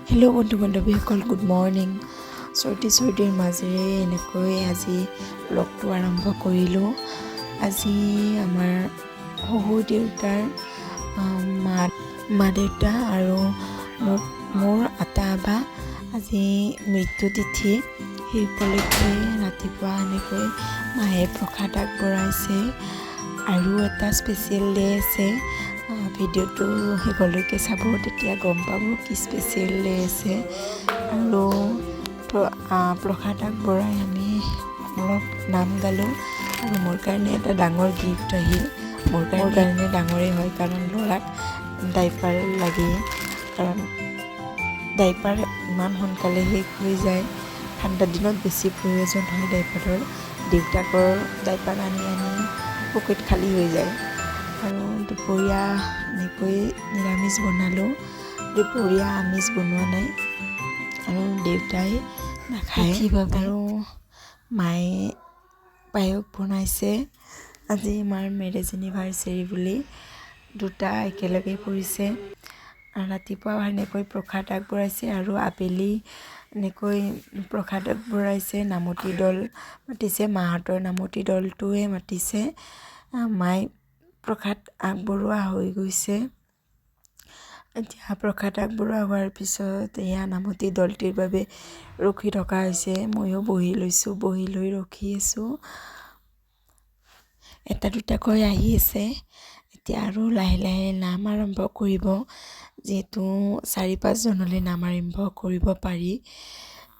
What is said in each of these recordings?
Hello' বন্ধু বান্ধৱীসকল, good morning. চৰ্দিৰ মাজেৰে এনেকৈ আজি ব্লগটো আৰম্ভ কৰিলোঁ। আজি আমাৰ শহুৰ দেউতাৰ মা দেউতা আৰু মোৰ আটা আবা আজি মৃত্যু তিথি। সেই উপলক্ষে ৰাতিপুৱা এনেকৈ মায়ে প্ৰসাদ আগবঢ়াইছে আৰু এটা স্পেচিয়েল ডে আছে। ভিডিঅ'টো শেষলৈকে চাব, তেতিয়া গম পাব কি স্পেচিয়েল ডে আছে। আৰু প্ৰসাদ আগবঢ়াই আমি অলপ নাম গালোঁ আৰু মোৰ কাৰণে এটা ডাঙৰ গিফ্ট আহিল। মোৰ কাৰণে ডাঙৰেই হয়, কাৰণ ল'ৰাক ডাইপাৰ লাগে, কাৰণ ডাইপাৰ ইমান সোনকালে শেষ হৈ যায়। ঠাণ্ডা দিনত বেছি প্ৰয়োজন হয় ডাইপাৰৰ। দেউতাকৰ ডাইপাৰ আনি পকেট খালী হৈ যায়। আৰু দুপৰীয়া এনেকৈ নিৰামিষ বনালোঁ। দুপৰীয়া আমিষ বনোৱা নাই, আৰু দেউতাই নাখায় আৰু মায়ে পায়স বনাইছে। আজি আমাৰ মেৰেজ এনিভাৰ্চেৰী বুলি দুটা একেলগে পৰিছে। ৰাতিপুৱা এনেকৈ প্ৰসাদ আগবঢ়াইছে আৰু আবেলি এনেকৈ প্ৰসাদ আগবঢ়াইছে। নামতি দল মাতিছে, মাহঁতৰ নামতি দলটোৱে মাতিছে। মায়ে প্ৰসাদ আগবঢ়োৱা হৈ গৈছে। এতিয়া প্ৰসাদ আগবঢ়োৱা হোৱাৰ পিছত এয়া নামতি দলটিৰ বাবে ৰখি থকা হৈছে। ময়ো বহি লৈছোঁ, বহি লৈ ৰখি আছোঁ। এটা দুটাকৈ আহি আছে। এতিয়া আৰু লাহে লাহে নাম আৰম্ভ কৰিব, যিহেতু 4-5 জনলৈ নাম আৰম্ভ কৰিব পাৰি।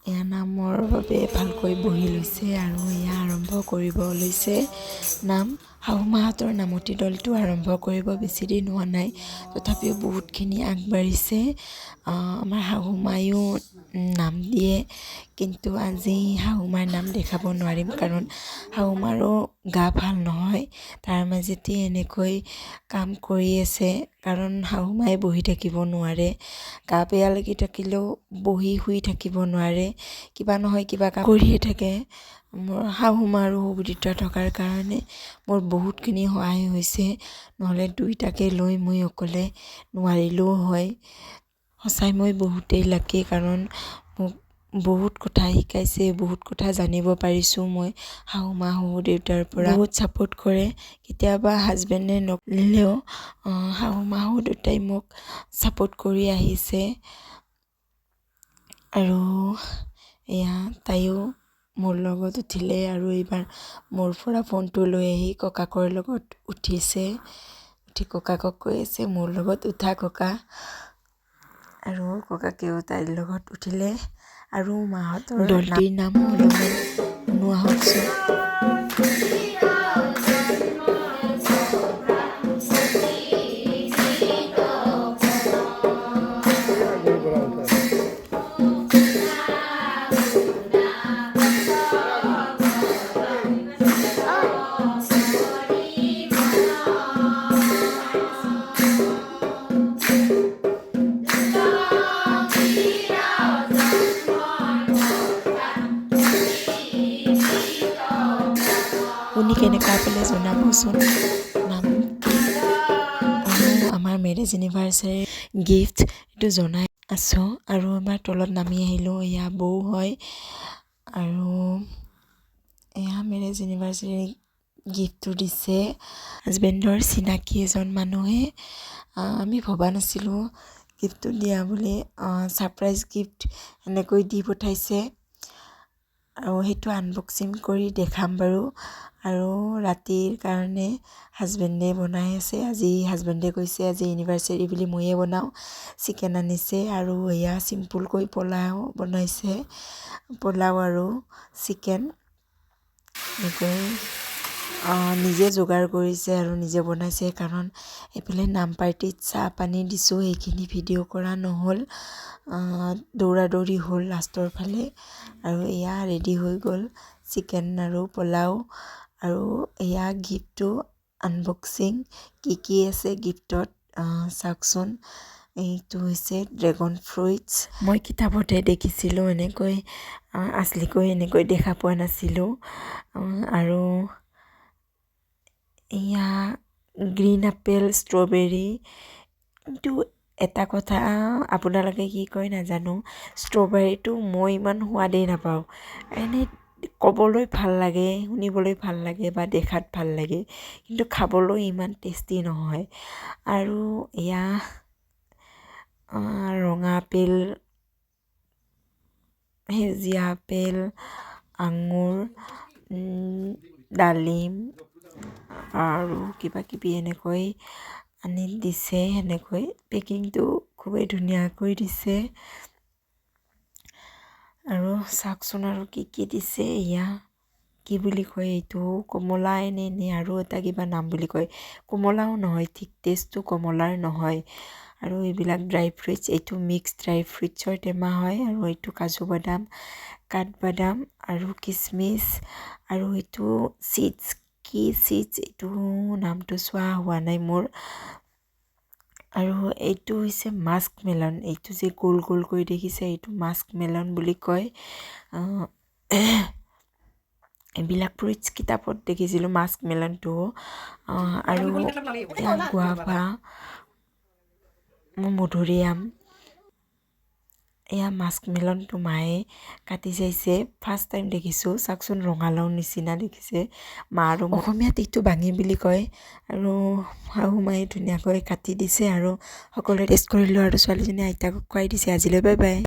এয়া নামৰ বাবে ভালকৈ বহি লৈছে আৰু এয়া আৰম্ভ কৰিব লৈছে নাম। শাহু মাহঁতৰ নামতি দলটো আৰম্ভ কৰিব বেছি দিন হোৱা নাই, তথাপিও বহুতখিনি আগবাঢ়িছে। আমাৰ শাহু মায়েও নাম দিয়ে, কিন্তু আজি শাহু মাৰ নাম দেখাব নোৱাৰিম, কাৰণ শাহু মাৰো গা ভাল নহয়। তাৰ মাজতে এনেকৈ কাম কৰি আছে, কাৰণ শাহু মায়ে বহি থাকিব নোৱাৰে। গা বেয়া লাগি থাকিলেও বহি শুই থাকিব নোৱাৰে, কিবা নহয় কিবা কাম কৰিয়ে থাকে। মোৰ শাহু মাৰো সুবিধা থকাৰ কাৰণে মোৰ বহুতখিনি সহায় হৈছে, নহ'লে দুইটাকে লৈ মই অকলে নোৱাৰিলেও হয়। সঁচাই মই বহুতেই লাকি, কাৰণ মোক বহুত কথা শিকাইছে, বহুত কথা জানিব পাৰিছোঁ মই শাহু মা শহুৰ দেউতাৰ পৰা। বহুত ছাপোৰ্ট কৰে। কেতিয়াবা হাজবেণ্ডে নকৰিলেও শাহু মা শহুৰ দেউতাই মোক ছাপোৰ্ট কৰি আহিছে। আৰু এয়া তাইও মোৰ লগত উঠিলে, আৰু এইবাৰ মোৰ পৰা ফোনটো লৈ আহি ককাকৰ লগত উঠিছে। উঠি ককাকক কৈ আছে, মোৰ লগত উঠা ককা। আৰু ককাকেও তাইৰ লগত উঠিলে। আৰু মাহঁতৰ দলটিৰ নাম অলপমান শুনোৱা হওকচোন। শুনি কেনেকুৱা পালে জনাবচোন। নাম আমাৰ মেৰেজ এনিভাৰ্চাৰীৰ গিফ্ট এইটো জনাই আছোঁ। আৰু এবাৰ তলত নামি আহিলোঁ। এয়া বৌ হয়, আৰু এয়া মেৰেজ এনিভাৰ্চাৰী গিফ্টটো দিছে হাজবেণ্ডৰ চিনাকি এজন মানুহে। আমি ভবা নাছিলোঁ গিফ্টটো দিয়া বুলি। ছাৰপ্ৰাইজ গিফ্ট এনেকৈ দি পঠাইছে, আৰু সেইটো আনবক্সিং কৰি দেখাম বাৰু। আৰু ৰাতিৰ কাৰণে হাজবেণ্ডে বনাই আছে। আজি হাজবেণ্ডে কৈছে আজি এনিভাৰ্চেৰী বুলি ময়ে বনাওঁ। চিকেন আনিছে, আৰু এয়া চিম্পুলকৈ পোলাও বনাইছে। পোলাও আৰু চিকেন এনেকৈ নিজে যোগাৰ কৰিছে আৰু নিজে বনাইছে, কাৰণ এইফালে নাম পাৰ্টিত চাহ পানী দিছোঁ, সেইখিনি ভিডিঅ' কৰা নহ'ল। দৌৰা দৌৰি হ'ল লাষ্টৰ ফালে। আৰু এয়া ৰেডি হৈ গ'ল চিকেন আৰু পোলাও। আৰু এয়া গিফ্টটো আনবক্সিং। কি আছে গিফ্টত চাওকচোন। এইটো হৈছে ড্ৰেগন ফ্ৰুইটছ। মই কিতাপতহে দেখিছিলোঁ, এনেকৈ আচলিকৈ এনেকৈ দেখা পোৱা নাছিলোঁ। আৰু এয়া গ্ৰীণ আপেল, ষ্ট্ৰবেৰী, কিন্তু এটা কথা আপোনালোকে কি কয় নাজানো, ষ্ট্ৰবেৰীটো মই ইমান সোৱাদেই নাপাওঁ। এনেই ক'বলৈ ভাল লাগে, শুনিবলৈ ভাল লাগে বা দেখাত ভাল লাগে, কিন্তু খাবলৈ ইমান টেষ্টি নহয়। আৰু এয়া ৰঙা আপেল, সেউজীয়া আপেল, আঙুৰ, ডালিম আৰু কিবা কিবি এনেকৈ আনি দিছে। সেনেকৈ পেকিংটো খুবেই ধুনীয়াকৈ দিছে। আৰু চাওকচোন আৰু কি দিছে। এয়া কি বুলি কয় এইটো, কমলা নে আৰু এটা কিবা নাম বুলি কয়। কমলাও নহয়, ঠিক টেষ্টটো কমলাৰ নহয়। আৰু এইবিলাক ড্ৰাই ফ্ৰুইটছ, এইটো মিক্স ড্ৰাই ফ্ৰুইটছৰ টেমা হয়। আৰু এইটো কাজু বাদাম, কাঠবাদাম আৰু কিচমিচ, আৰু এইটো চিডছ, কি চিডছ এইটো নামটো চোৱা হোৱা নাই মোৰ। আৰু এইটো হৈছে মাস্ক মেলন, এইটো যে গোল গোলকৈ দেখিছে এইটো মাস্ক মেলন বুলি কয়। এইবিলাক ফ্ৰুইটছ কিতাপত দেখিছিলোঁ মাস্ক মেলনটো। আৰু গুৱাভা, মধুৰিআম, এয়া মাস্ক মেলনটো মায়ে কাটি চাইছে, ফাৰ্ষ্ট টাইম দেখিছোঁ। চাওকচোন ৰঙালাও নিচিনা দেখিছে। মা আৰু অসমীয়াত এইটো বাঙি বুলি কয়। আৰু শাহু মায়ে ধুনীয়াকৈ কাটি দিছে আৰু সকলোৱে টেষ্ট কৰিলোঁ। আৰু ছোৱালীজনী আইতাকক খুৱাই দিছে। আজিলৈ বাই বাই।